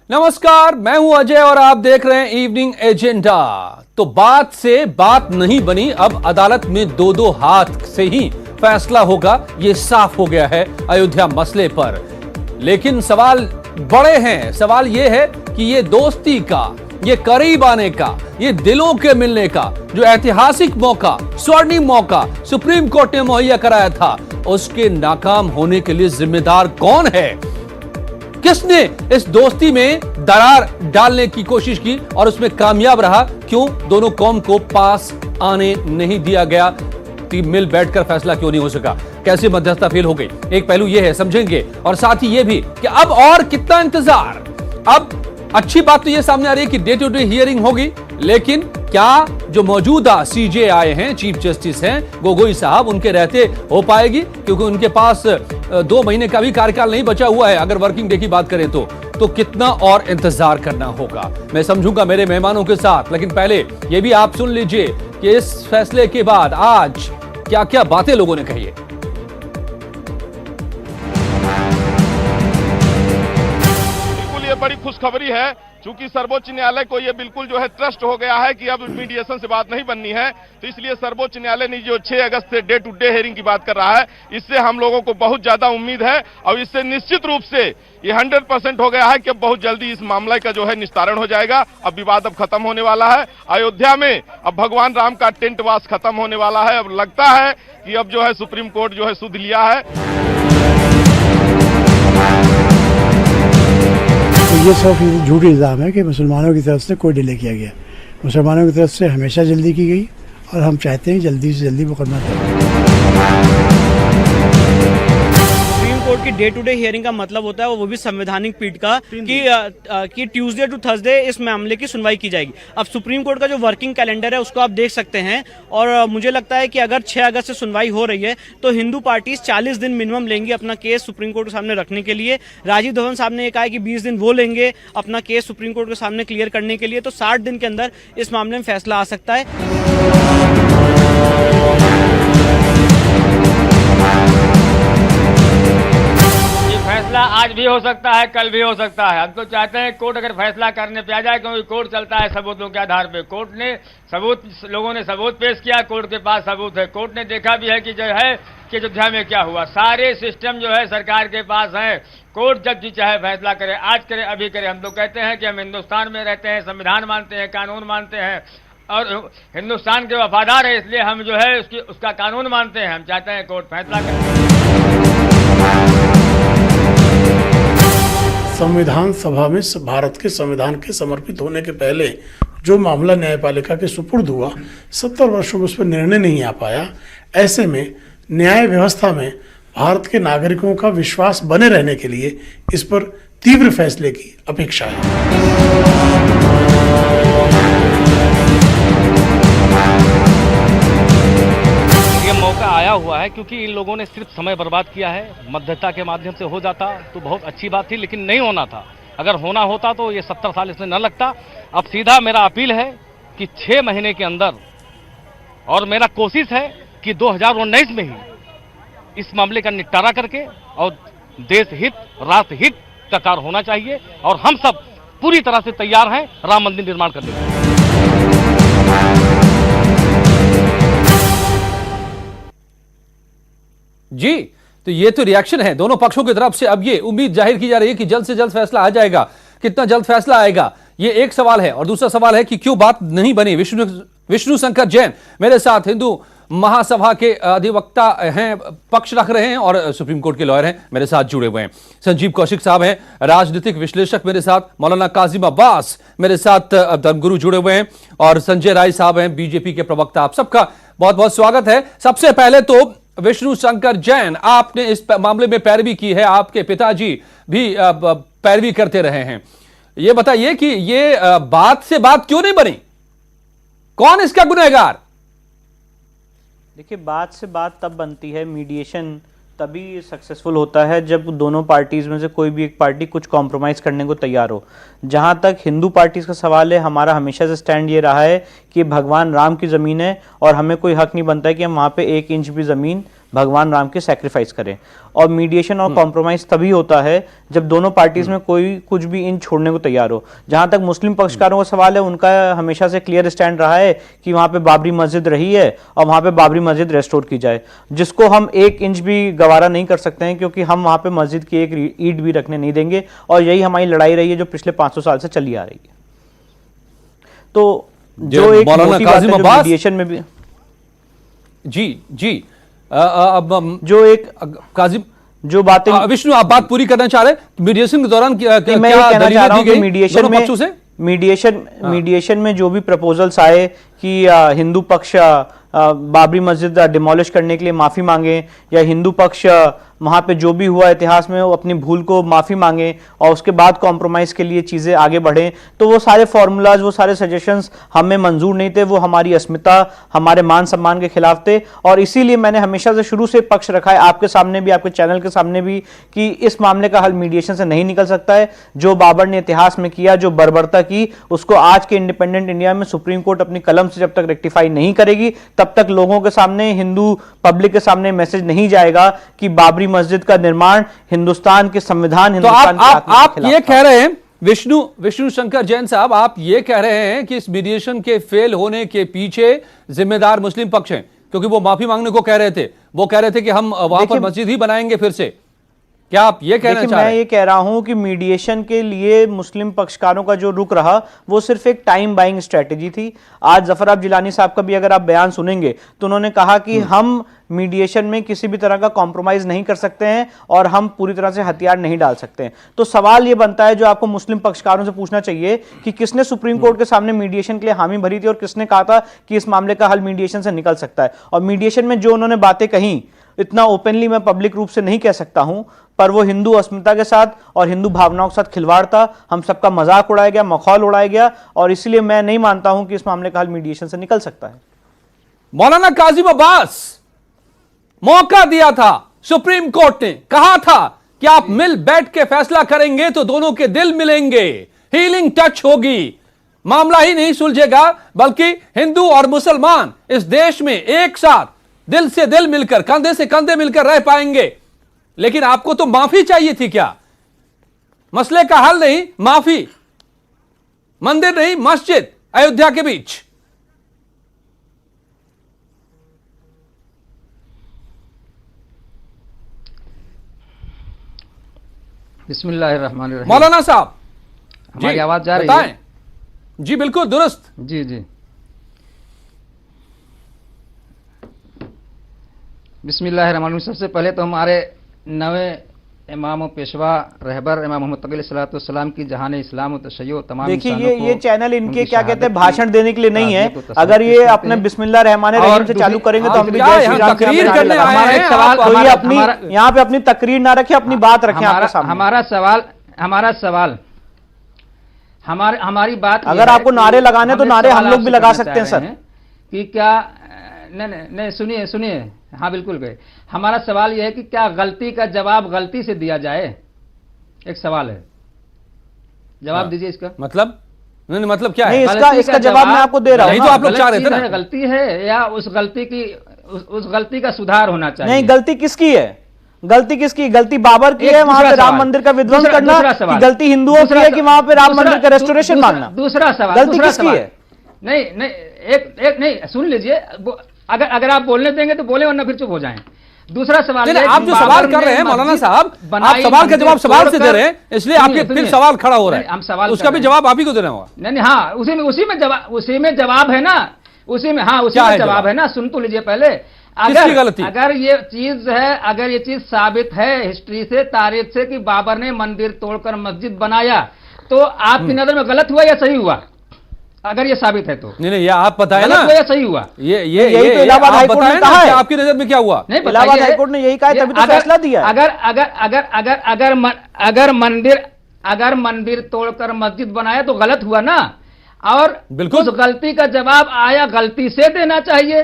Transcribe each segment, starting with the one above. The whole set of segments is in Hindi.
नमस्कार, मैं हूं अजय और आप देख रहे हैं इवनिंग एजेंडा। तो बात से बात नहीं बनी, अब अदालत में दो दो हाथ से ही फैसला होगा, ये साफ हो गया है अयोध्या मसले पर। लेकिन सवाल बड़े हैं। सवाल ये है कि ये दोस्ती का, ये करीब आने का, ये दिलों के मिलने का जो ऐतिहासिक मौका, स्वर्णिम मौका सुप्रीम कोर्ट ने मुहैया कराया था, उसके नाकाम होने के लिए जिम्मेदार कौन है? किसने इस दोस्ती में दरार डालने की कोशिश की और उसमें कामयाब रहा? क्यों दोनों कौम को पास आने नहीं दिया गया? मिल बैठकर फैसला क्यों नहीं हो सका? कैसे मध्यस्थता फेल हो गई? एक पहलू यह है, समझेंगे। और साथ ही यह भी कि अब और कितना इंतजार। अब अच्छी बात तो यह सामने आ रही है कि डे टू डे हियरिंग होगी, लेकिन क्या जो मौजूदा सीजे आए हैं, चीफ जस्टिस हैं गोगोई साहब, उनके रहते हो पाएगी? क्योंकि उनके पास 2 महीने का भी कार्यकाल नहीं बचा हुआ है अगर वर्किंग डे की बात करें तो कितना और इंतजार करना होगा। मैं समझूंगा मेरे मेहमानों के साथ, लेकिन पहले यह भी आप सुन लीजिए कि इस फैसले के बाद आज क्या क्या बातें लोगों ने कही है। बिल्कुल ये बड़ी खुशखबरी है, क्योंकि सर्वोच्च न्यायालय को ये बिल्कुल जो है ट्रस्ट हो गया है कि अब मीडिएशन से बात नहीं बननी है। तो इसलिए सर्वोच्च न्यायालय ने जो 6 अगस्त से डे टू डे हियरिंग की बात कर रहा है, इससे हम लोगों को बहुत ज्यादा उम्मीद है और इससे निश्चित रूप से ये 100% हो गया है कि अब बहुत जल्दी इस मामले का जो है निस्तारण हो जाएगा। अब विवाद अब खत्म होने वाला है। अयोध्या में अब भगवान राम का टेंटवास खत्म होने वाला है। अब लगता है कि अब जो है सुप्रीम कोर्ट जो है सुध लिया है। तो ये सब झूठ इल्ज़ाम है कि मुसलमानों की तरफ से कोई डिले किया गया। मुसलमानों की तरफ से हमेशा जल्दी की गई और हम चाहते हैं जल्दी से जल्दी मुकदमा दर्ज। सुप्रीम कोर्ट की डे टू डे हियरिंग का मतलब होता है वो भी संवैधानिक पीठ का कि ट्यूसडे टू थर्सडे इस मामले की सुनवाई की जाएगी। अब सुप्रीम कोर्ट का जो वर्किंग कैलेंडर है उसको आप देख सकते हैं और मुझे लगता है कि अगर 6 अगस्त से सुनवाई हो रही है तो हिंदू पार्टीज 40 दिन मिनिमम लेंगी अपना केस सुप्रीम कोर्ट के सामने रखने के लिए। राजीव धवन साहब ने कहा है कि 20 दिन वो लेंगे अपना केस सुप्रीम कोर्ट के सामने क्लियर करने के लिए। तो 60 दिन के अंदर इस मामले में फैसला आ सकता है। फैसला आज भी हो सकता है, कल भी हो सकता है। हम तो चाहते हैं कोर्ट अगर फैसला करने पे आ जाए, क्योंकि कोर्ट चलता है सबूतों के आधार पे। कोर्ट ने सबूत, लोगों ने सबूत पेश किया, कोर्ट के पास सबूत है। कोर्ट ने देखा भी है कि जो है कि अयोध्या में क्या हुआ। सारे सिस्टम जो है सरकार के पास है। कोर्ट जब जी चाहे फैसला करे, आज करे, अभी करे। हम तो कहते हैं कि हम हिंदुस्तान में रहते हैं, संविधान मानते हैं, कानून मानते हैं और हिंदुस्तान के वफादार है, इसलिए हम जो है उसका कानून मानते हैं। हम चाहते हैं कोर्ट फैसला करे। संविधान सभा में भारत के संविधान के समर्पित होने के पहले जो मामला न्यायपालिका के सुपुर्द हुआ, 70 वर्षों में उस पर निर्णय नहीं आ पाया। ऐसे में न्याय व्यवस्था में भारत के नागरिकों का विश्वास बने रहने के लिए इस पर तीव्र फैसले की अपेक्षा है। मौका आया हुआ है, क्योंकि इन लोगों ने सिर्फ समय बर्बाद किया है। मध्यस्थता के माध्यम से हो जाता तो बहुत अच्छी बात थी, लेकिन नहीं होना था। अगर होना होता तो ये 70 साल इसमें न लगता। अब सीधा मेरा अपील है कि 6 महीने के अंदर, और मेरा कोशिश है कि 2019 में ही इस मामले का निपटारा करके और देश हित, राष्ट्र हित का कार्य होना चाहिए। और हम सब पूरी तरह से तैयार हैं राम मंदिर निर्माण करने के लिए। जी, तो ये तो रिएक्शन है दोनों पक्षों की तरफ से। अब ये उम्मीद जाहिर की जा रही है कि जल्द से जल्द फैसला आ जाएगा। कितना जल्द फैसला आएगा ये एक सवाल है, और दूसरा सवाल है कि क्यों बात नहीं बनी। विष्णु शंकर जैन मेरे साथ हिंदू महासभा के अधिवक्ता हैं, पक्ष रख रहे हैं और सुप्रीम कोर्ट के लॉयर हैं, मेरे साथ जुड़े हुए हैं। संजीव कौशिक साहब हैं, राजनीतिक विश्लेषक मेरे साथ। मौलाना काजिम अब्बास मेरे साथ धर्मगुरु जुड़े हुए हैं, और संजय राय साहब हैं, बीजेपी के प्रवक्ता। आप सबका बहुत बहुत स्वागत है। सबसे पहले तो विष्णु शंकर जैन, आपने इस मामले में पैरवी की है, आपके पिताजी भी पैरवी करते रहे हैं। ये बताइए कि ये बात से बात क्यों नहीं बनी? कौन इसका गुनहगार? देखिए, बात से बात तब बनती है, मीडिएशन तभी सक्सेसफुल होता है जब दोनों पार्टीज में से कोई भी एक पार्टी कुछ कॉम्प्रोमाइज़ करने को तैयार हो। जहां तक हिंदू पार्टीज का सवाल है, हमारा हमेशा से स्टैंड ये रहा है कि भगवान राम की ज़मीन है और हमें कोई हक नहीं बनता है कि हम वहां पे 1 इंच भी ज़मीन भगवान राम की सैक्रिफाइस करें। और मीडिएशन और कॉम्प्रोमाइज तभी होता है जब दोनों पार्टीज में कोई कुछ भी इन छोड़ने को तैयार हो। जहां तक मुस्लिम पक्षकारों का सवाल है, उनका हमेशा से क्लियर स्टैंड रहा है कि वहां पे बाबरी मस्जिद रही है और वहां पे बाबरी मस्जिद रेस्टोर की जाए, जिसको हम 1 इंच भी गवारा नहीं कर सकते हैं, क्योंकि हम वहां पे मस्जिद की एक ईंट भी रखने नहीं देंगे। और यही हमारी लड़ाई रही है जो पिछले 500 साल से चली आ रही है। तो जो एक मोटी बात है जो मीडिएशन में भी जी अब जो एक काजिम जो बातें विष्णु आप बात पूरी करना चाह रहे हैं मीडिएशन के दौरान क्या मैं ये कहना चाह रहा हूं कि मीडिएशन मीडिएशन में जो भी प्रपोजल्स आए कि हिंदू पक्ष बाबरी मस्जिद डिमोलिश करने के लिए माफी मांगे, या हिंदू पक्ष वहां पे जो भी हुआ इतिहास में वो अपनी भूल को माफी मांगे और उसके बाद कॉम्प्रोमाइज के लिए चीजें आगे बढ़े, तो वो सारे फॉर्मूलाज, वो सारे सजेशंस हमें मंजूर नहीं थे। वो हमारी अस्मिता, हमारे मान सम्मान के खिलाफ थे। और इसीलिए मैंने हमेशा से शुरू से पक्ष रखा है, आपके सामने भी, आपके चैनल के सामने भी, कि इस मामले का हल मीडिएशन से नहीं निकल सकता है। जो बाबर ने इतिहास में किया, जो बर्बरता की, उसको आज के इंडिपेंडेंट इंडिया में सुप्रीम कोर्ट अपनी कलम से जब तक रेक्टिफाई नहीं करेगी, तब तक लोगों के सामने, हिंदू पब्लिक के सामने मैसेज नहीं जाएगा कि बाबरी मस्जिद का निर्माण हिंदुस्तान के संविधान, हिंदुस्तान तो आप ये कह रहे हैं विष्णु शंकर जैन साहब, आप ये कह रहे हैं कि इस मीडिएशन के फेल होने के पीछे जिम्मेदार मुस्लिम पक्ष हैं, क्योंकि वो माफी मांगने को कह रहे थे, वो कह रहे थे कि हम वहां पर मस्जिद ही बनाएंगे फिर से। क्या आप ये कहना चाह रहे हैं? मैं ये कह रहा हूं कि मीडिएशन के लिए मुस्लिम पक्षकारों का जो रुख रहा वो सिर्फ एक टाइम बाइंग स्ट्रेटेजी थी। आज जफर जिलानी साहब का भी अगर आप बयान सुनेंगे तो उन्होंने कहा कि हम मीडिएशन में किसी भी तरह का कॉम्प्रोमाइज नहीं कर सकते हैं और हम पूरी तरह से हथियार नहीं डाल सकते हैं। तो सवाल ये बनता है जो आपको मुस्लिम पक्षकारों से पूछना चाहिए कि किसने सुप्रीम कोर्ट के सामने मीडिएशन के लिए हामी भरी थी और किसने कहा था कि इस मामले का हल मीडिएशन से निकल सकता है। और मीडिएशन में जो उन्होंने बातें कही, इतना ओपनली मैं पब्लिक रूप से नहीं कह सकता हूं, पर वो हिंदू अस्मिता के साथ और हिंदू भावनाओं के साथ खिलवाड़ था। हम सबका मजाक उड़ाया गया, मखौल उड़ाया गया, और इसलिए मैं नहीं मानता हूं कि इस मामले का हल मीडिएशन से निकल सकता है। मौलाना काजिम अब्बास, मौका दिया था सुप्रीम कोर्ट ने, कहा था कि आप मिल बैठ के फैसला करेंगे तो दोनों के दिल मिलेंगे, हीलिंग टच होगी, मामला ही नहीं सुलझेगा बल्कि हिंदू और मुसलमान इस देश में एक साथ दिल से दिल मिलकर, कंधे से कंधे मिलकर रह पाएंगे। लेकिन आपको तो माफी चाहिए थी क्या? मसले का हल नहीं, माफी। मंदिर नहीं, मस्जिद अयोध्या के बीच। बिस्मिल्लाहिर्रहमानिर्रहीम। मौलाना साहब, हमारी आवाज जा रही है? जी बिल्कुल दुरुस्त। जी जी। बिस्मिल्लाहिर्रहमानिर्रहीम। सबसे पहले तो हमारे नवे इमाम पेशवा रहबर इमाम मोहम्मद तक़ी अलैहिस्सलाम की जहान इस्लाम व तशय्युअ तमाम। देखिए ये चैनल इनके क्या कहते हैं, भाषण देने के लिए नहीं है। अगर ये अपने बिस्मिल्लाह रहमान रहीम से चालू करेंगे तो हम भी जय श्री राम तकरीर करने आए हैं। एक सवाल, कोई अपनी यहाँ पे अपनी तकरीर ना रखे, अपनी बात रखें आपके सामने। हमारा सवाल हमारी बात, अगर आपको नारे लगाने तो नारे हम लोग भी लगा सकते हैं सर। कि क्या नहीं सुनिए हाँ बिल्कुल गए। हमारा सवाल यह है कि क्या गलती का जवाब गलती से दिया जाए? एक सवाल है, जवाब दीजिए इसका। मतलब नहीं, मतलब क्या है? इसका जवाब मैं आपको दे रहा हूं। तो आप लोग चाह रहे थे ना, गलती है या उस गलती का सुधार होना चाहिए? नहीं, गलती किसकी है? गलती बाबर की है वहां पे राम मंदिर का विध्वंस करना, कि गलती हिंदुओं की है कि वहां पे राम मंदिर का रेस्टोरेशन मांगना? दूसरा सवाल, गलती किसकी है? नहीं एक नहीं, सुन लीजिए, अगर आप बोलने देंगे तो बोले, वरना फिर चुप हो जाएं। दूसरा सवाल, आप जो सवाल कर रहे हैं मौलाना साहब, आप सवाल का जवाब सवाल से दे रहे हैं, इसलिए आपके फिर सवाल खड़ा हो रहा है। हम सवाल, उसका भी जवाब आप ही को देना होगा। नहीं हाँ, उसी में जवाब है ना, उसी में जवाब है ना। सुन तो लीजिए पहले। अगर ये चीज साबित है हिस्ट्री से, तारीख से, कि बाबर ने मंदिर तोड़कर मस्जिद बनाया, तो आपकी नजर में गलत हुआ या सही हुआ? अगर ये साबित है तो नहीं, ये आप बताएं ना, या सही हुआ? यही तो इलाहाबाद हाईकोर्ट ने कहा है। आपकी नजर में क्या हुआ? नहीं, इलाहाबाद हाईकोर्ट ने यही कहा है, तभी तो फैसला दिया। अगर मंदिर तोड़कर मस्जिद बनाया तो गलत हुआ ना, और बिल्कुल उस गलती का जवाब आया गलती से देना चाहिए।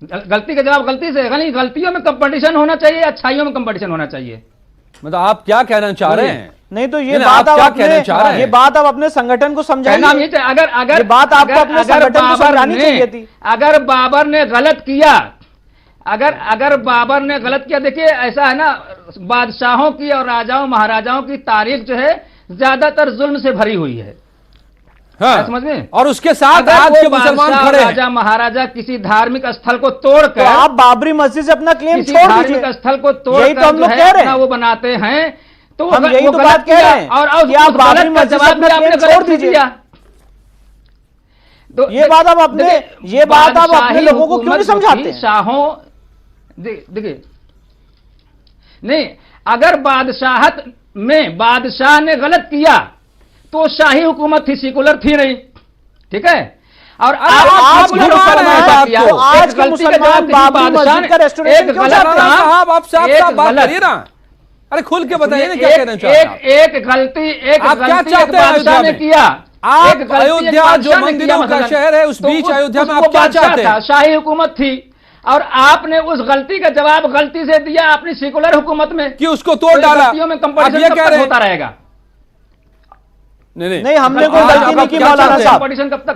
गलती का जवाब गलती से, गलतियों में कंपटीशन होना चाहिए, अच्छाइयों में कंपटीशन होना चाहिए। मतलब आप क्या कहना चाह रहे हैं? नहीं तो ये बात आप अपने संगठन को समझाइए। अगर बात आपको अपने संगठन को समझानी चाहिए थी। अगर बाबर ने गलत किया, अगर बाबर ने गलत किया, देखिए ऐसा है ना, बादशाहों की और राजाओं महाराजाओं की तारीख जो है ज्यादातर जुल्म से भरी हुई है। हाँ, समझ में? और उसके साथ आज के मुसलमान खड़े हैं। राजा महाराजा किसी धार्मिक स्थल को तोड़कर, तो आप बाबरी मस्जिद से अपना क्लेम छोड़ दीजिए। धार्मिक स्थल को यही तो हम लोग कह रहे हैं, वो बनाते हैं, तो हम यही तो बात कह रहे हैं। और आप बाबरी मस्जिद से अपना क्लेम छोड़ दीजिए। तो ये बात आप अपने लोगों को क्यों नहीं समझाते हैं? शाहों, देखिए, नहीं, अगर बादशाहत में बादशाह ने गलत किया तो शाही हुकूमत थी, सेकुलर थी नहीं, ठीक है। और आज के मुसलमान बाबरी मस्जिद का रेस्टोरेंट क्यों चाहते हैं? साहब आप साफ बात करिए ना, अरे खुल के बताइए ना क्या कहना चाहते हैं। एक गलती बादशाह ने किया। आप अयोध्या जो मंदिरों का शहर है, उस बीच अयोध्या में आप क्या चाहते हैं? शाही हुकूमत थी और आपने उस गलती का जवाब गलती से दिया अपनी सेकुलर हुकूमत में कि उसको तोड़ डाला। में कंपटीशन कब तक होता रहेगा? नहीं, हमने कोई गलती नहीं की मौलाना साहब।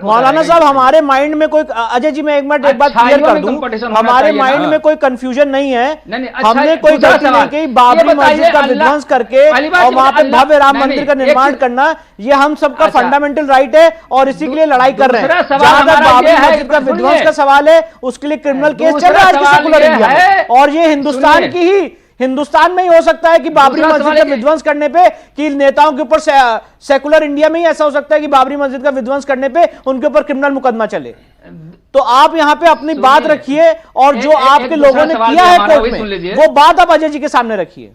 मौलाना साहब, हमारे माइंड में कोई, अजय जी मैं एक मिनट एक बात क्लियर कर दूं, हमारे माइंड में कोई कंफ्यूजन नहीं है। हमने कोई गलती नहीं की। बाबरी मस्जिद का विध्वंस करके और वहां पे भव्य राम मंदिर का निर्माण करना, ये हम सबका फंडामेंटल राइट है और इसी के लिए लड़ाई कर रहे हैं। जहां तक बाबरी मस्जिद का विध्वंस का सवाल है, उसके लिए क्रिमिनल केस चल रहा है आज की सेकुलर इंडिया में, और ये हिंदुस्तान की ही, हिंदुस्तान में ही हो सकता है कि बाबरी मस्जिद का विध्वंस करने पे कि नेताओं के ऊपर, सेकुलर इंडिया में ही ऐसा हो सकता है कि बाबरी मस्जिद का विध्वंस करने पे उनके ऊपर क्रिमिनल मुकदमा चले। तो आप यहां पे अपनी बात रखिए और जो आपके लोगों ने किया है कोर्ट में, वो बात आप अजय जी के सामने रखिए।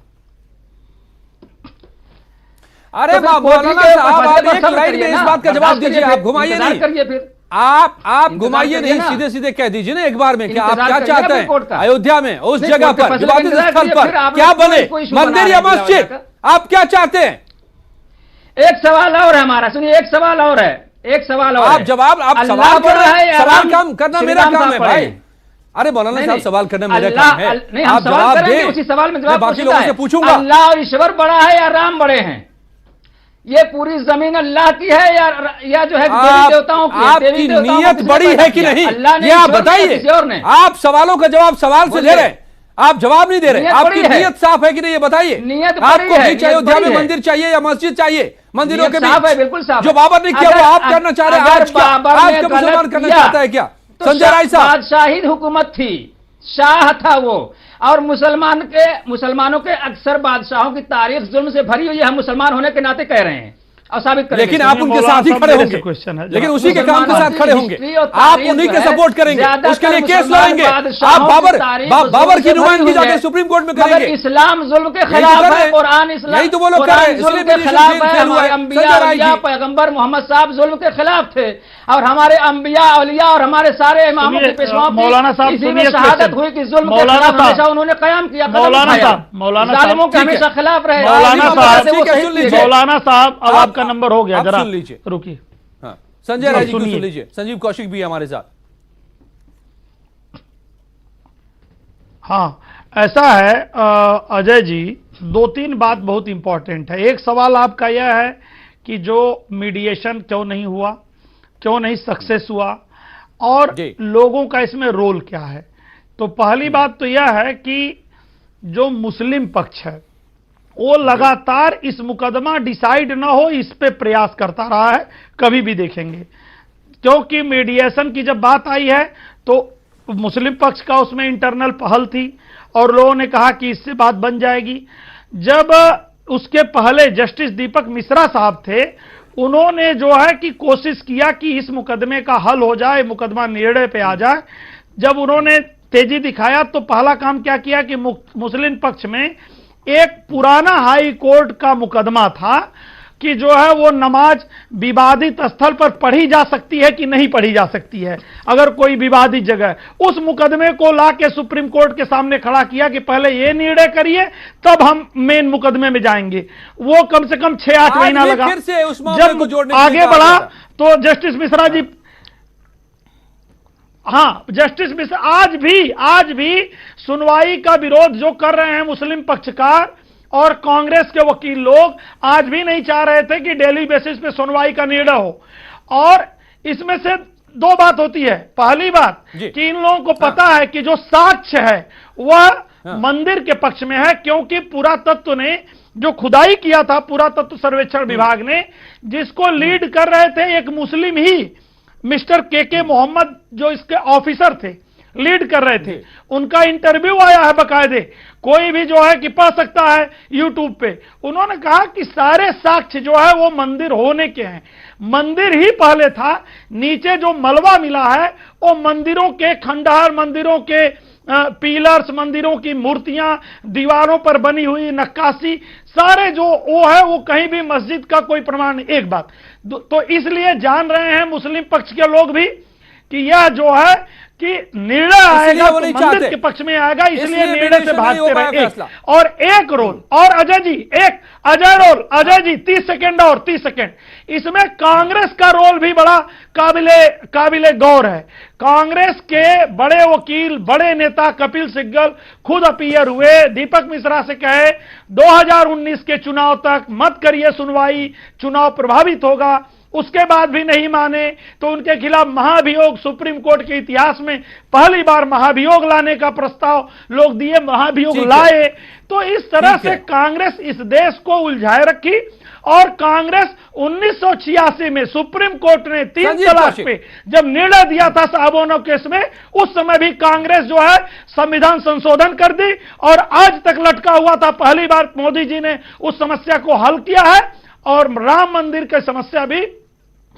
अरे मौलाना साहब, आप एक लाइन में इस बात का जवाब दीजिए, आप घुमाइए नहीं, आप घुमाइए नहीं, सीधे सीधे कह दीजिए ना एक बार में कि आप क्या चाहते हैं अयोध्या में, उस जगह पर, विवादित स्थल पर क्या बने, मंदिर या मस्जिद, आप क्या चाहते हैं? एक सवाल और है हमारा, सुनिए, एक सवाल और है, एक सवाल और आप जवाब, आप सवाल करना मेरा काम है भाई। अरे मौलाना साहब, सवाल करना मेरा काम है, आप जवाब दें, उसी सवाल में जवाब बाकी लोगों से पूछूंगा। अल्लाह और ईश्वर बड़ा है या राम बड़े हैं? ये पूरी जमीन अल्लाह की है या जो है देवी देवताओं की? आपकी नीयत बड़ी है कि नहीं, ये आप बताइए। आप सवालों का जवाब सवाल से ले रहे हैं, आप जवाब नहीं दे रहे। आपकी नीयत साफ है कि नहीं, ये बताइए। आपको बीच अयोध्या में मंदिर चाहिए या मस्जिद चाहिए? मंदिरों के बीच बिल्कुल साफ, जो बाबर ने किया वो आप करना चाह रहे हैं, आज का मुसलमान करना चाहता है क्या? संजय राय साहब, बादशाही हुकूमत थी, शाह था वो, और मुसलमानों के अक्सर बादशाहों की तारीख जुल्म से भरी हुई है, हम मुसलमान होने के नाते कह रहे हैं और साबित करेंगे। लेकिन आप उनके साथ ही खड़े होंगे, लेकिन उसी के काम के साथ खड़े होंगे, आप उन्हीं के सपोर्ट करेंगे, उसके लिए केस लड़ेंगे। आप बाबर की नुमाइंदगी जाके सुप्रीम कोर्ट में करेंगे। इस्लाम जुल्म के खिलाफ है, कुरान इस्लाम तो वो लोग जुल्म के खिलाफ है। अंबिया पैगंबर मोहम्मद साहब जुल्म के खिलाफ थे और हमारे अंबिया औलिया और हमारे सारे इमामों के पेशवाओं मौलाना साहब इसी में शहादत हुई कि जुल्म के खिलाफ हमेशा उन्होंने कयाम किया, मौलाना साहब के हमेशा खिलाफ रहे। मौलाना साहब, अब आपका नंबर हो गया, जरा सुन लीजिए, रुकिए। हाँ, संजय राय जी को सुन लीजिए, संजीव कौशिक भी है हमारे साथ। हाँ, ऐसा है अजय जी, दो तीन बात बहुत इंपॉर्टेंट है। एक सवाल आपका यह है कि जो मीडिएशन क्यों नहीं हुआ, क्यों नहीं सक्सेस हुआ, और लोगों का इसमें रोल क्या है। तो पहली बात तो यह है कि जो मुस्लिम पक्ष है वो लगातार इस मुकदमा डिसाइड ना हो इस पे प्रयास करता रहा है, कभी भी देखेंगे, क्योंकि मीडिएशन की जब बात आई है तो मुस्लिम पक्ष का उसमें इंटरनल पहल थी और लोगों ने कहा कि इससे बात बन जाएगी। जब उसके पहले जस्टिस दीपक मिश्रा साहब थे, उन्होंने जो है कि कोशिश किया कि इस मुकदमे का हल हो जाए, मुकदमा निर्णय पे आ जाए। जब उन्होंने तेजी दिखाया तो पहला काम क्या किया कि मुस्लिम पक्ष में एक पुराना हाई कोर्ट का मुकदमा था कि जो है वो नमाज विवादित स्थल पर पढ़ी जा सकती है कि नहीं पढ़ी जा सकती है, अगर कोई विवादित जगह, उस मुकदमे को लाके सुप्रीम कोर्ट के सामने खड़ा किया कि पहले ये निर्णय करिए तब हम मेन मुकदमे में जाएंगे। वो कम से कम 6-8 महीना लगा। जब आगे बढ़ा तो जस्टिस मिश्रा जी, हाँ, जस्टिस मिश्रा आज भी सुनवाई का विरोध जो कर रहे हैं मुस्लिम पक्षकार और कांग्रेस के वकील लोग, आज भी नहीं चाह रहे थे कि डेली बेसिस पे सुनवाई का निर्णय हो। और इसमें से दो बात होती है। पहली बात कि इन लोगों को पता है कि जो साक्ष्य है वह मंदिर के पक्ष में है, क्योंकि पुरातत्व ने जो खुदाई किया था, पुरातत्व सर्वेक्षण विभाग ने, जिसको लीड कर रहे थे एक मुस्लिम ही मिस्टर के मोहम्मद, जो इसके ऑफिसर थे, लीड कर रहे थे। उनका इंटरव्यू आया है बकायदे, कोई भी जो है कि पढ़ सकता है यूट्यूब पे। उन्होंने कहा कि सारे साक्ष्य जो है वो मंदिर होने के हैं। मंदिर ही पहले था, नीचे जो मलबा मिला है वो मंदिरों के खंडहर, मंदिरों के पिलर्स, मंदिरों की मूर्तियां, दीवारों पर बनी हुई नक्काशी, सारे जो वो है वो कहीं भी मस्जिद का कोई प्रमाण नहीं। एक बात तो इसलिए जान रहे हैं मुस्लिम पक्ष के लोग भी कि यह जो है कि निर्णय आएगा तो मंदिर के पक्ष में आएगा, इसलिए निर्णय से भागते रहे। और एक रोल और अजय जी, एक अजय रोल, अजय जी 30 सेकेंड और 30 सेकेंड, इसमें कांग्रेस का रोल भी बड़ा काबिले गौर है। कांग्रेस के बड़े वकील, बड़े नेता कपिल सिब्बल खुद अपीयर हुए, दीपक मिश्रा से कहे 2019 के चुनाव तक मत करिए सुनवाई, चुनाव प्रभावित होगा। उसके बाद भी नहीं माने तो उनके खिलाफ महाभियोग, सुप्रीम कोर्ट के इतिहास में पहली बार महाभियोग लाने का प्रस्ताव लोग दिए, महाभियोग लाए। तो इस तरह से कांग्रेस इस देश को उलझाए रखी। और कांग्रेस 1986 में सुप्रीम कोर्ट ने 3 तलाक पे जब निर्णय दिया था साहबोनो केस में, उस समय भी कांग्रेस जो है संविधान संशोधन कर दी और आज तक लटका हुआ था। पहली बार मोदी जी ने उस समस्या को हल किया है और राम मंदिर की समस्या भी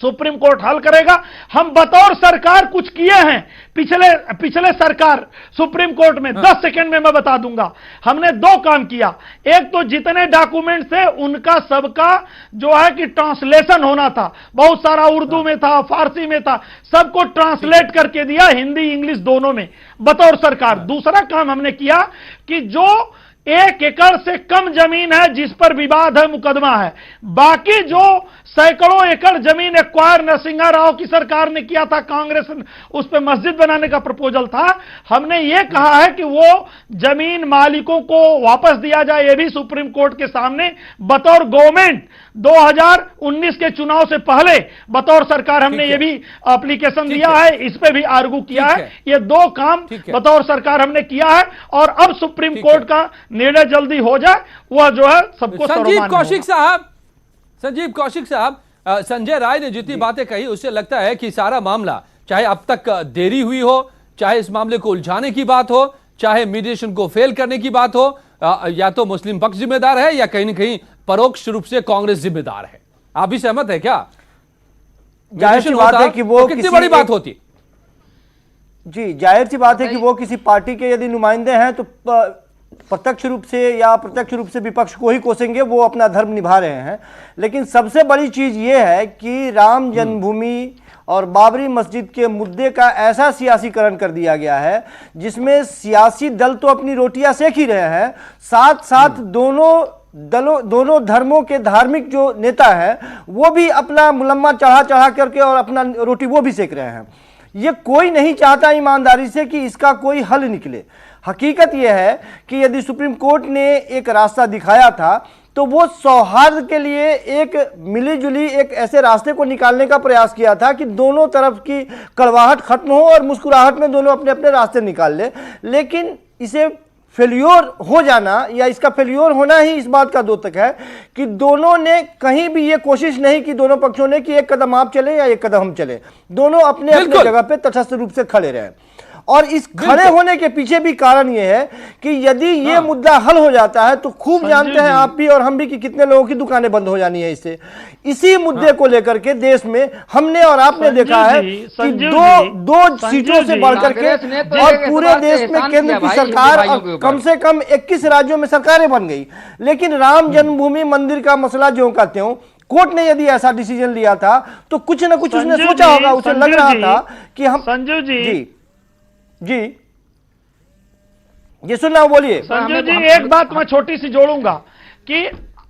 सुप्रीम कोर्ट हल करेगा। हम बतौर सरकार कुछ किए हैं पिछले सरकार सुप्रीम कोर्ट में, 10 सेकंड में मैं बता दूंगा। हमने 2 काम किया। एक तो जितने डॉक्यूमेंट थे उनका सबका जो है कि ट्रांसलेशन होना था, बहुत सारा उर्दू में था, फारसी में था, सबको ट्रांसलेट करके दिया, हिंदी इंग्लिश दोनों में, बतौर सरकार। दूसरा काम हमने किया कि जो 1 एकड़ से कम जमीन है जिस पर विवाद है, मुकदमा है, बाकी जो सैकड़ों एकड़ जमीन एक्वायर नरसिंहा राव की सरकार ने किया था, कांग्रेस उस पर मस्जिद बनाने का प्रपोजल था, हमने ये कहा है कि वो जमीन मालिकों को वापस दिया जाए। ये भी सुप्रीम कोर्ट के सामने बतौर गवर्नमेंट 2019 के चुनाव से पहले बतौर सरकार हमने ये भी एप्लीकेशन दिया है, इस पे भी आर्गू किया है। ये 2 काम बतौर सरकार हमने किया है और अब सुप्रीम कोर्ट का निर्णय जल्दी हो जाए, वह जो है सबको संजीव कौशिक साहब, संजय राय ने जितनी बातें कही उससे लगता है कि सारा मामला, चाहे अब तक देरी हुई हो, चाहे इस मामले को उलझाने की बात हो, चाहे मीडिएशन को फेल करने की बात हो, या तो मुस्लिम पक्ष जिम्मेदार है या कहीं न कहीं परोक्ष रूप से कांग्रेस जिम्मेदार है। आप भी सहमत है क्या? जाहिर सी बात है कि वो कितनी बड़ी बात होती। जी, जाहिर सी बात है कि वो किसी पार्टी के यदि नुमाइंदे हैं तो प्रत्यक्ष रूप से या अप्रत्यक्ष रूप से विपक्ष को ही कोसेंगे, वो अपना धर्म निभा रहे हैं। लेकिन सबसे बड़ी चीज ये है कि राम जन्मभूमि और बाबरी मस्जिद के मुद्दे का ऐसा सियासीकरण कर दिया गया है जिसमें सियासी दल तो अपनी रोटियां सेक ही रहे हैं, साथ साथ दोनों धर्मों के धार्मिक जो नेता है वो भी अपना मुलम्मा चढ़ा करके और अपना रोटी वो भी सेक रहे हैं। ये कोई नहीं चाहता ईमानदारी से कि इसका कोई हल निकले। हकीकत यह है कि यदि सुप्रीम कोर्ट ने एक रास्ता दिखाया था तो वो सौहार्द के लिए एक मिलीजुली एक ऐसे रास्ते को निकालने का प्रयास किया था कि दोनों तरफ की कड़वाहट खत्म हो और मुस्कुराहट में दोनों अपने अपने रास्ते निकाल ले। लेकिन इसे फेल्योर हो जाना या इसका फेल्योर होना ही इस बात का द्योतक है कि दोनों ने कहीं भी ये कोशिश नहीं की, दोनों पक्षों ने, कि एक कदम आप चले या एक कदम हम चले। दोनों अपने अपने जगह पे तटस्थ रूप से खड़े रहे। और इस खड़े होने के पीछे भी कारण यह है कि यदि ये मुद्दा हल हो जाता है तो खूब जानते हैं आप भी और हम भी कि कितने लोगों की दुकानें बंद हो जानी है इससे। इसी मुद्दे को लेकर के देश में हमने और आपने देखा है कि दो सीटों से बढ़कर के और पूरे देश में केंद्र की सरकार और कम से कम 21 राज्यों में सरकारें बन गई। लेकिन राम जन्मभूमि मंदिर का मसला ज्यों का त्यों, कोर्ट ने यदि ऐसा डिसीजन लिया था तो कुछ ना कुछ उसने सोचा होगा, उसे लग रहा था कि हम। संजू जी जी ये सुनना, बोलिए संजू जी। एक बात मैं छोटी सी जोड़ूंगा कि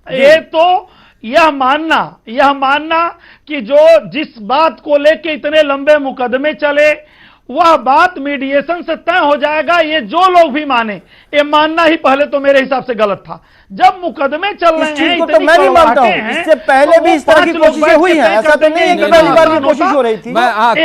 ये तो यह मानना कि जिस बात को लेके इतने लंबे मुकदमे चले वह बात मीडिएशन से तय हो जाएगा, ये जो लोग भी माने, ये मानना ही पहले तो मेरे हिसाब से गलत था। जब मुकदमे चल रहे हैं, तो मैं नहीं मानता हूं, इससे पहले भी इस तरह की कोशिशें हुई हैं, ऐसा तो नहीं है कि पहली बार की कोशिश हो रही थी।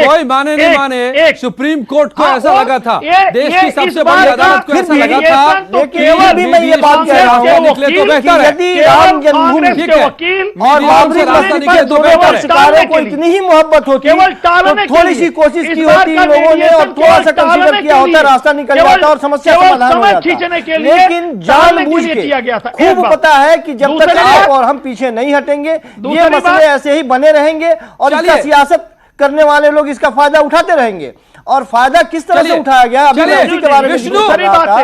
कोई माने नहीं माने, सुप्रीम कोर्ट को ऐसा लगा था, देश की सबसे बड़ी अदालत को ऐसा लगा था, लेकिन भी मैं ये बात कह रहा हूं निकले तो बेहतर है। यदि राम जन्मभूमि के वकील और बाबरी मस्जिद के दोनों पक्षकारों को इतनी ही मोहब्बत होती तो थोड़ी सी कोशिश की होती लोगों ने और थोड़ा सा कंसीडर किया होता, रास्ता निकल जाता और समस्या समाधान हो जाता। लेकिन जानबूझ के खूब पता है कि जब तक आप और हम पीछे नहीं हटेंगे ये मसले ऐसे ही बने रहेंगे और इसका सियासत करने वाले लोग इसका फायदा उठाते रहेंगे। और फायदा किस तरह से उठाया गया अभी मैं उसी के बारे में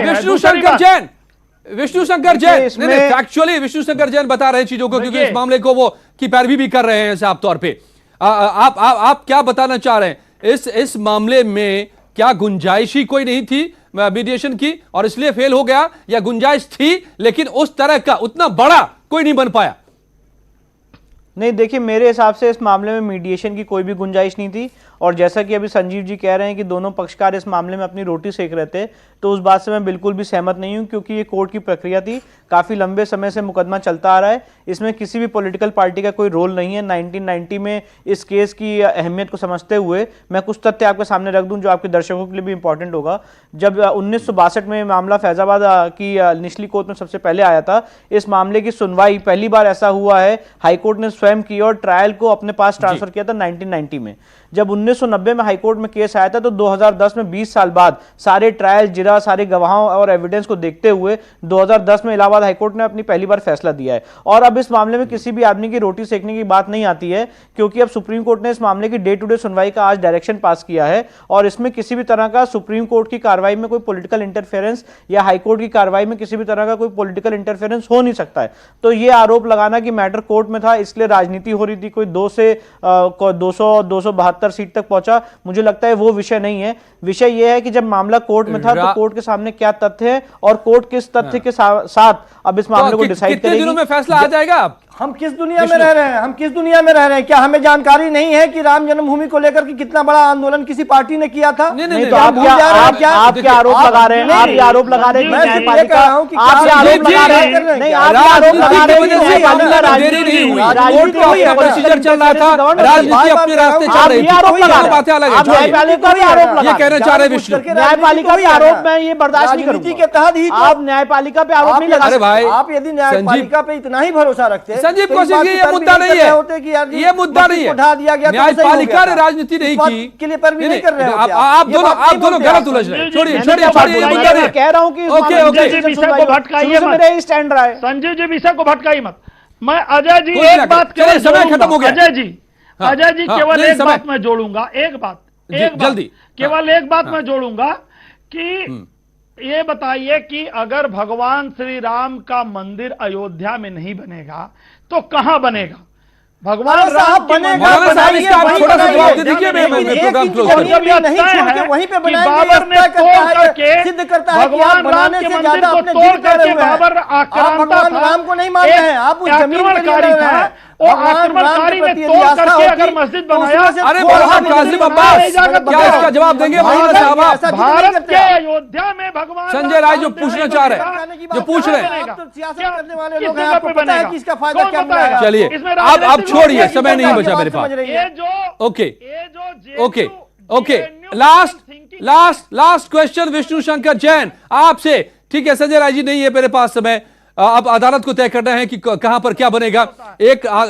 विष्णु शंकर जैन, विष्णु शंकर जैन एक्चुअली विष्णु शंकर जैन बता रहे हैं चीजों को, क्योंकि इस मामले को वो की पैरवी भी कर रहे हैं साफ तौर पे। आप क्या बताना चाह रहे हैं इस मामले में? क्या गुंजाइश ही कोई नहीं थी मीडिएशन की और इसलिए फेल हो गया, या गुंजाइश थी लेकिन उस तरह का उतना बड़ा कोई नहीं बन पाया? नहीं, देखिए मेरे हिसाब से इस मामले में मीडिएशन की कोई भी गुंजाइश नहीं थी। और जैसा कि अभी संजीव जी कह रहे हैं कि दोनों पक्षकार इस मामले में अपनी रोटी सेक रहे थे, तो उस बात से मैं बिल्कुल भी सहमत नहीं हूं, क्योंकि ये कोर्ट की प्रक्रिया थी, काफ़ी लंबे समय से मुकदमा चलता आ रहा है, इसमें किसी भी पॉलिटिकल पार्टी का कोई रोल नहीं है। 1990 में इस केस की अहमियत को समझते हुए मैं कुछ तथ्य आपके सामने रख दूं जो आपके दर्शकों के लिए भी इंपॉर्टेंट होगा। जब 1962 में मामला फैजाबाद की निचली कोर्ट में सबसे पहले आया था, इस मामले की सुनवाई पहली बार ऐसा हुआ है हाईकोर्ट ने स्वयं की और ट्रायल को अपने पास ट्रांसफर किया था 1990 में। जब 1990 में हाईकोर्ट में केस आया था तो 2010 में 20 साल बाद सारे ट्रायल जिरा सारे गवाहों और एविडेंस को देखते हुए 2010 में इलाहाबाद हाईकोर्ट ने अपनी पहली बार फैसला दिया है। और अब इस मामले में किसी भी आदमी की रोटी सेकने की बात नहीं आती है, क्योंकि अब सुप्रीम कोर्ट ने इस मामले की डे टू डे सुनवाई का आज डायरेक्शन पास किया है और इसमें किसी भी तरह का सुप्रीम कोर्ट की कार्रवाई में कोई पॉलिटिकल इंटरफेरेंस या हाईकोर्ट की कार्रवाई में किसी भी तरह का कोई पॉलिटिकल इंटरफेरेंस हो नहीं सकता है। तो ये आरोप लगाना कि मैटर कोर्ट में था इसलिए राजनीति हो रही थी, कोई 2 से 272 सीट तक पहुंचा, मुझे लगता है वो विषय नहीं है। विषय यह है कि जब मामला कोर्ट में था तो कोर्ट के सामने क्या तथ्य है और कोर्ट किस तथ्य के साथ अब इस मामले को डिसाइड करेगी। कितने दिनों में फैसला आ जाएगा? हम किस दुनिया में रह रहे हैं? हम किस दुनिया में रह रहे हैं? क्या हमें जानकारी नहीं है कि राम जन्मभूमि को लेकर के कितना बड़ा आंदोलन किसी पार्टी ने किया था? नहीं तो आप क्या आरोप लगा रहे हैं? आप ये आरोप लगा रहे हैं कि न्यायपालिका, आप ये आरोप लगा रहे हैं, नहीं आप ये आरोप लगा रहे हैं कि न्यायपालिका राजनीति नहीं हुई, राजनीति हुई है, प्रोसीजर चल रहा था, राजनीति अपने रास्ते चल रही थी, आरोप लगा रहे हैं, बातें अलग है। आप न्यायपालिका भी आरोप लगा, ये कहना चाह रहे हैं विष्णु, न्यायपालिका भी आरोप मैं ये बर्दाश्त नहीं करूंगा के तहत ही आप न्यायपालिका पे आरोप नहीं लगा। अरे भाई आप यदि न्यायपालिका पे इतना ही भरोसा रखते, संजीव कौशिक ये मुद्दा नहीं है, ये मुद्दा नहीं है, उठा दिया गया, न्यायपालिका ने राजनीति नहीं की के लिए पर भी नहीं कर रहे हो आप दोनों गलत उलझ रहे हैं। छोड़िए मैं कह रहा हूं कि मेरे स्टैंड रहा है। संजीव जी विषय को भटकाई मत। मैं अजय जी एक बात केवल समय खत्म हो गया। अजय जी केवल एक बात मैं जोड़ूंगा, एक बात जल्दी केवल एक बात मैं जोड़ूंगा कि ये बताइए कि अगर भगवान श्री राम का मंदिर अयोध्या में नहीं बनेगा तो कहां बनेगा? भगवान राम बनेगा, थोड़ा सा जवाब दे दीजिए, वहीं पे बाबर ने तोड़ करके सिद्ध करता है भगवान राम के मंदिर को तोड़ करके बाबर आक्रांता था, राम को नहीं मानते हैं आप, उस जमीन था वो आक्रमणकारी ने तोड़ करके अगर मस्जिद बनाया। अरे कासिम अब्बास क्या इसका जवाब देंगे? भारत के अयोध्या में भगवान संजय राय जो पूछना चाह रहे हैं, जो पूछ रहे हैं, चलिए आप छोड़िए, समय नहीं बचा मेरे पास। Okay last question Vishnu Shankar Jain आपसे। ठीक है संजय राय जी, नहीं है मेरे पास समय, अब अदालत को तय करना है कि कहां पर क्या बनेगा।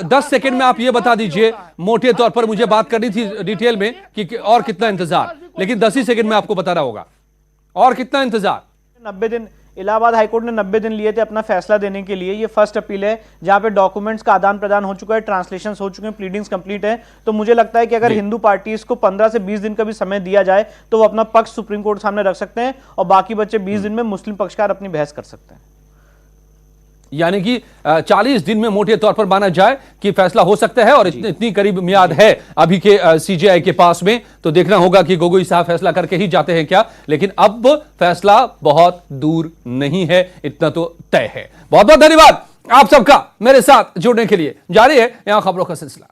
10 सेकंड में आप ये बता दीजिए, मोटे तौर पर मुझे बात करनी थी डिटेल में कि और कितना इंतजार, लेकिन 10 ही सेकंड में आपको बताना होगा और कितना इंतजार। 90 दिन इलाहाबाद हाईकोर्ट ने 90 दिन लिए थे अपना फैसला देने के लिए। ये फर्स्ट अपील है जहां पे डॉक्यूमेंट्स का आदान प्रदान हो चुका है, ट्रांसलेशंस हो चुके हैं, प्लीडिंग्स कंप्लीट है। तो मुझे लगता है कि अगर हिंदू पार्टीज को 15 से 20 दिन का भी समय दिया जाए तो वो अपना पक्ष सुप्रीम कोर्ट सामने रख सकते हैं और बाकी बच्चे 20 दिन में मुस्लिम पक्षकार अपनी बहस कर सकते हैं। यानी कि 40 दिन में मोटे तौर पर माना जाए कि फैसला हो सकता है और इतनी करीब मियाद है अभी के सीजेआई के पास में। तो देखना होगा कि गोगोई साहब फैसला करके ही जाते हैं क्या, लेकिन अब फैसला बहुत दूर नहीं है, इतना तो तय है। बहुत बहुत धन्यवाद आप सबका मेरे साथ जुड़ने के लिए। जारी है यहां खबरों का सिलसिला।